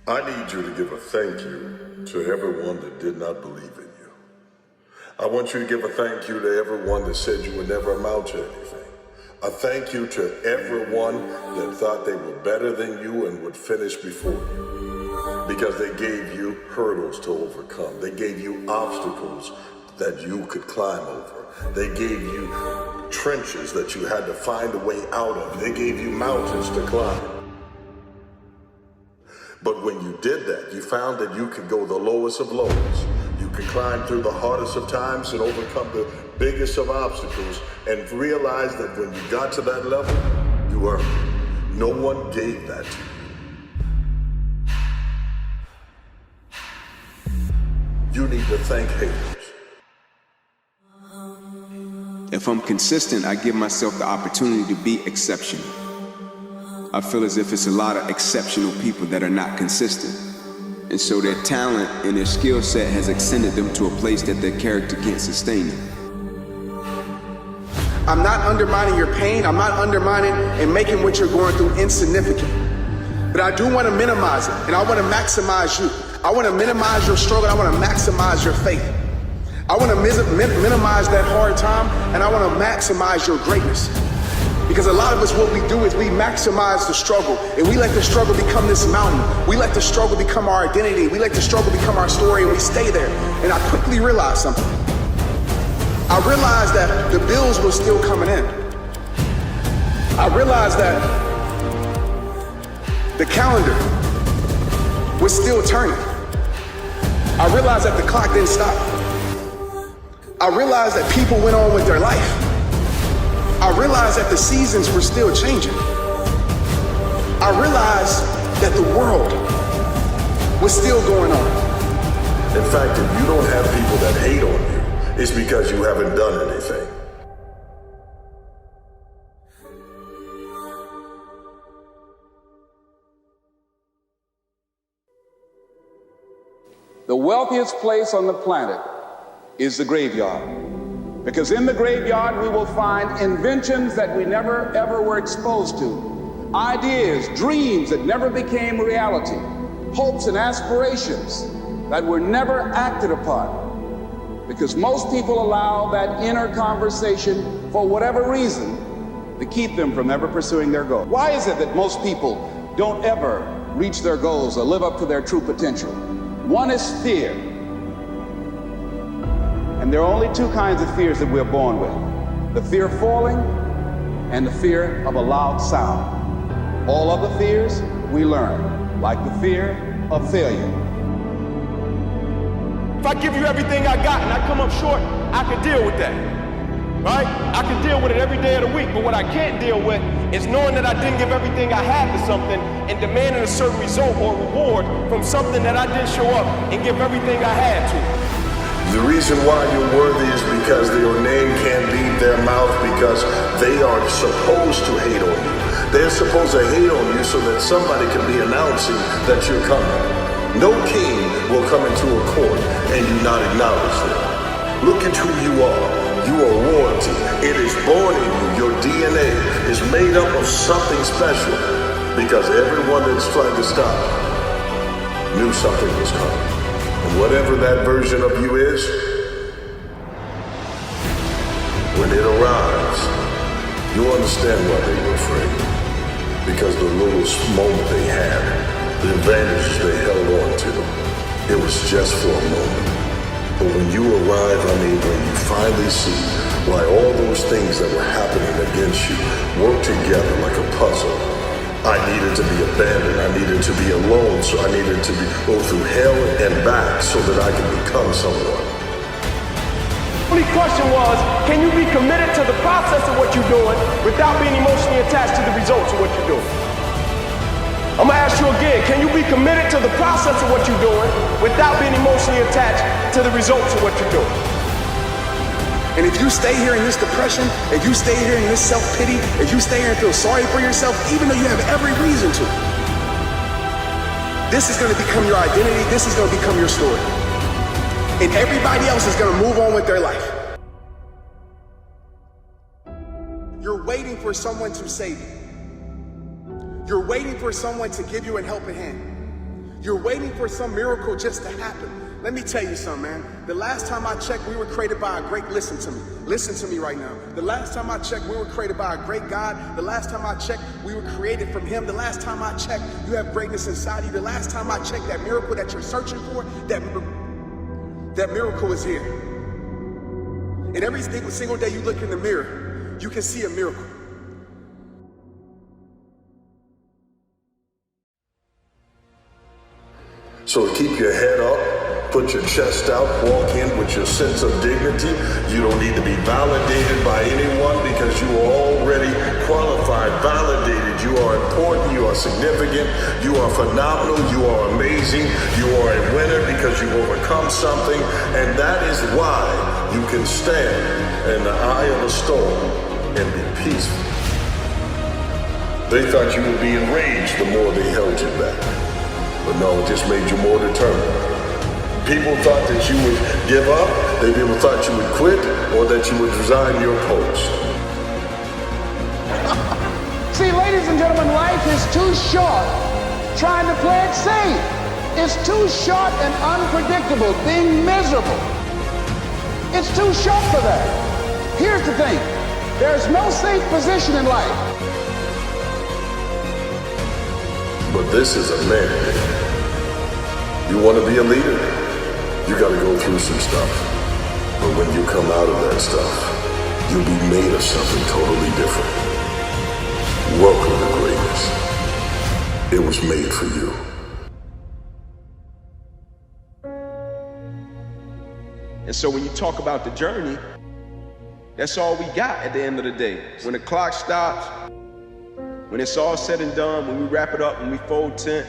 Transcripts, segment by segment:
I need you to give a thank you to everyone that did not believe in you. I want you to give a thank you to everyone that said you would never amount to anything. A thank you to everyone that thought they were better than you and would finish before you. Because they gave you hurdles to overcome. They gave you obstacles that you could climb over. They gave you trenches that you had to find a way out of. They gave you mountains to climb. But when you did that, you found that you could go the lowest of lows. You could climb through the hardest of times and overcome the biggest of obstacles and realize that when you got to that level, you earned it. No one gave that to you. You need to thank haters. If I'm consistent, I give myself the opportunity to be exceptional. I feel as if it's a lot of exceptional people that are not consistent. And so their talent and their skill set has extended them to a place that their character can't sustain it. I'm not undermining your pain. I'm not undermining and making what you're going through insignificant. But I do want to minimize it, and I want to maximize you. I want to minimize your struggle. I want to maximize your faith. I want to minimize that hard time, and I want to maximize your greatness. Because a lot of us, what we do is we maximize the struggle, and we let the struggle become this mountain. We let the struggle become our identity. We let the struggle become our story, and we stay there. And I quickly realized something. I realized that the bills were still coming in. I realized that the calendar was still turning. I realized that the clock didn't stop. I realized that people went on with their life. I realized that the seasons were still changing. I realized that the world was still going on. In fact, if you don't have people that hate on you, it's because you haven't done anything. The wealthiest place on the planet is the graveyard. Because in the graveyard, we will find inventions that we never, ever were exposed to. Ideas, dreams that never became reality. Hopes and aspirations that were never acted upon. Because most people allow that inner conversation, for whatever reason, to keep them from ever pursuing their goal. Why is it that most people don't ever reach their goals or live up to their true potential? One is fear. And there are only two kinds of fears that we're born with. The fear of falling and the fear of a loud sound. All other fears we learn, like the fear of failure. If I give you everything I got and I come up short, I can deal with that, right? I can deal with it every day of the week, but what I can't deal with is knowing that I didn't give everything I had to something and demanding a certain result or reward from something that I didn't show up and give everything I had to. The reason why you're worthy is because your name can't leave their mouth, because they are supposed to hate on you. They're supposed to hate on you so that somebody can be announcing that you're coming. No king will come into a court and you not acknowledge them. Look at who you are. You are royalty. It is born in you. Your DNA is made up of something special, because everyone that's trying to stop knew something was coming. And whatever that version of you is, when it arrives, you'll understand why they were afraid. Because the little moment they had, the advantages they held on to, it was just for a moment. But when you arrive, when you finally see why all those things that were happening against you work together like a puzzle. I needed to be abandoned. I needed to be alone. So I needed to go through hell and back so that I could become someone. The only question was, can you be committed to the process of what you're doing without being emotionally attached to the results of what you're doing? I'm gonna ask you again, can you be committed to the process of what you're doing without being emotionally attached to the results of what you're doing? And if you stay here in this depression, if you stay here in this self-pity, if you stay here and feel sorry for yourself, even though you have every reason to, this is going to become your identity. This is going to become your story. And everybody else is going to move on with their life. You're waiting for someone to save you. You're waiting for someone to give you a helping hand. You're waiting for some miracle just to happen. Let me tell you something, man. The last time I checked, we were created by a great, listen to me right now. The last time I checked, we were created by a great God. The last time I checked, we were created from Him. The last time I checked, you have greatness inside you. The last time I checked, that miracle that you're searching for, that miracle is here. And every single day you look in the mirror, you can see a miracle. So keep your head up, put your chest out, walk in with your sense of dignity. You don't need to be validated by anyone because you are already qualified, validated. You are important, you are significant, you are phenomenal, you are amazing, you are a winner because you've overcome something. And that is why you can stand in the eye of the storm and be peaceful. They thought you would be enraged the more they held you back. But no, it just made you more determined. People thought that you would give up, people thought you would quit, or that you would resign your post. See, ladies and gentlemen, life is too short trying to play it safe. It's too short and unpredictable, being miserable. It's too short for that. Here's the thing, there's no safe position in life. But this is a man. You want to be a leader, you got to go through some stuff. But when you come out of that stuff, you'll be made of something totally different. Welcome to greatness. It was made for you. And so when you talk about the journey, that's all we got at the end of the day. When the clock stops, when it's all said and done, when we wrap it up, when we fold tent,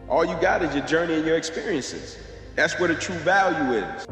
all you got is your journey and your experiences. That's where the true value is.